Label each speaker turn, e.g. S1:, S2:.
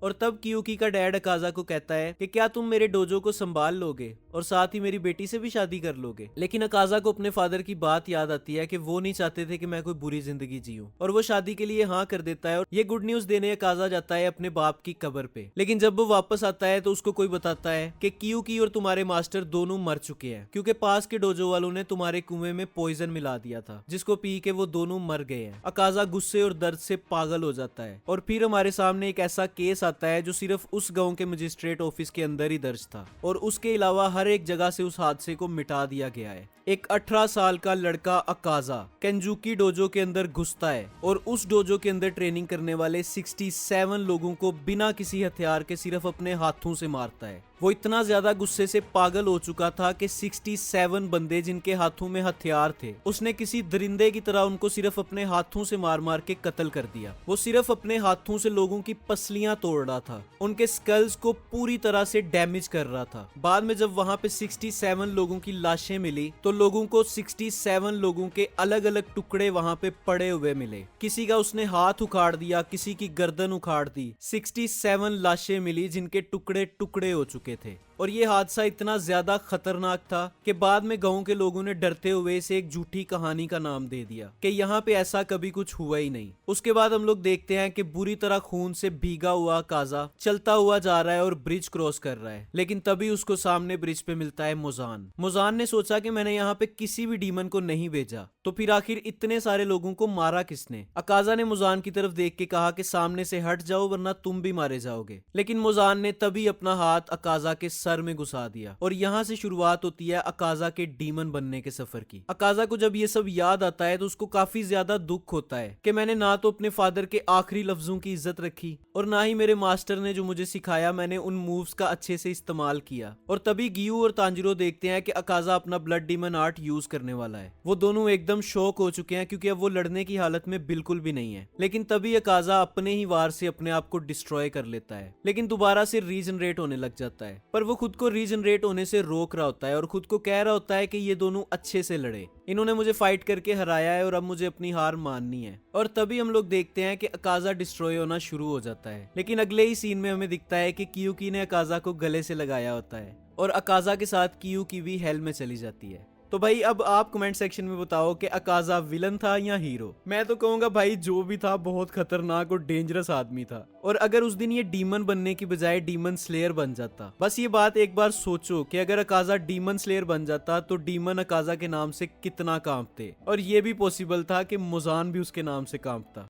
S1: और तब कियुकी का डैड अकाजा को कहता है कि क्या तुम मेरे डोजो को संभाल लोगे और साथ ही मेरी बेटी से भी शादी कर लोगे। लेकिन अकाजा को अपने फादर की बात याद आती है कि वो नहीं चाहते थे कि मैं कोई बुरी जिंदगी जीऊं, और वो शादी के लिए हाँ कर देता है। और ये गुड न्यूज देने अकाजा जाता है अपने बाप की कब्र पे। लेकिन जब वो वापस आता है तो उसको कोई बताता है कि कियुकी और तुम्हारे मास्टर दोनों मर चुके हैं, क्योंकि पास के डोजो वालों ने तुम्हारे कुएं में पॉइजन मिला दिया था, जिसको पी के वो दोनों मर गए हैं। अकाजा गुस्से और दर्द से पागल हो जाता है और फिर हमारे सामने एक ऐसा केस आता है जो सिर्फ उस गांव के मजिस्ट्रेट ऑफिस के अंदर ही दर्ज था, और उसके अलावा हर एक जगह से उस हादसे को मिटा दिया गया है। एक 18 साल का लड़का अकाजा केंजुकी डोजो के अंदर घुसता है और उस डोजो के अंदर ट्रेनिंग करने वाले 67 लोगों को बिना किसी हथियार के सिर्फ अपने हाथों से मारता है। वो इतना ज्यादा गुस्से से पागल हो चुका था कि 67 बंदे जिनके हाथों में हथियार थे, उसने किसी दरिंदे की तरह उनको सिर्फ अपने हाथों से मार मार के कत्ल कर दिया। वो सिर्फ अपने हाथों से लोगों की पसलियां तोड़ रहा था, उनके स्कल्स को पूरी तरह से डैमेज कर रहा था। बाद में जब वहां पे 67 लोगों की लाशें मिली तो लोगों को 67 लोगों के अलग अलग टुकड़े वहां पे पड़े हुए मिले। किसी का उसने हाथ उखाड़ दिया, किसी की गर्दन उखाड़ दी। 67 लाशें मिली जिनके टुकड़े टुकड़े हो चुके थे। और ये हादसा इतना ज्यादा खतरनाक था कि बाद में गांव के लोगों ने डरते हुए इसे एक झूठी कहानी का नाम दे दिया कि यहाँ पे ऐसा कभी कुछ हुआ ही नहीं। उसके बाद हम लोग देखते हैं कि बुरी तरह खून से भीगा हुआ काजा चलता हुआ जा रहा है और ब्रिज क्रॉस कर रहा है। लेकिन तभी उसको सामने ब्रिज पे मिलता है मुजान। मुजान ने सोचा कि मैंने यहाँ पे किसी भी डीमन को नहीं भेजा, तो फिर आखिर इतने सारे लोगों को मारा किसने। अकाजा ने मुजान की तरफ देख के कहा कि सामने से हट जाओ वरना तुम भी मारे जाओगे। लेकिन मुजान ने तभी अपना हाथ अकाजा के सर में घुसा दिया और यहाँ से शुरुआत होती है अकाजा के डीमन बनने के सफर की। अकाजा को जब ये सब याद आता है तो उसको काफी ज्यादा दुख होता है कि मैंने ना तो अपने फादर के आखिरी लफ्जों की इज्जत रखी और ना ही मेरे मास्टर ने जो मुझे सिखाया मैंने उन मूव्स का अच्छे से इस्तेमाल किया। और तभी गियू और तांजिरो देखते हैं कि अकाजा अपना ब्लड डीमन आर्ट यूज करने वाला है। वो दोनों एकदम शॉक हो चुके हैं क्योंकि अब वो लड़ने की हालत में बिल्कुल भी नहीं है। लेकिन तभी अकाजा अपने ही वार से अपने आप को डिस्ट्रॉय कर लेता है, लेकिन दोबारा से रीजनरेट होने लग जाता है। पर वो खुद को रीजनरेट होने से रोक रहा होता है और खुद को कह रहा होता है कि ये दोनों अच्छे से लड़े, इन्होंने मुझे फाइट करके हराया है और अब मुझे अपनी हार माननी है। और तभी हम लोग देखते हैं कि अकाजा डिस्ट्रॉय होना शुरू हो जाता है। लेकिन अगले ही सीन में हमें दिखता है कि कियुकी ने अकाजा को गले से लगाया होता है और अकाजा के साथ कियुकी भी हेल में चली जाती है। तो भाई अब आप कमेंट सेक्शन में बताओ कि अकाजा विलन था या हीरो। मैं तो कहूंगा भाई जो भी था बहुत खतरनाक और डेंजरस आदमी था। और अगर उस दिन ये डीमन बनने की बजाय डीमन स्लेयर बन जाता, बस ये बात एक बार सोचो कि अगर अकाजा डीमन स्लेयर बन जाता तो डीमन अकाजा के नाम से कितना कांपते। और ये भी पॉसिबल था कि मुजान भी उसके नाम से कांपता।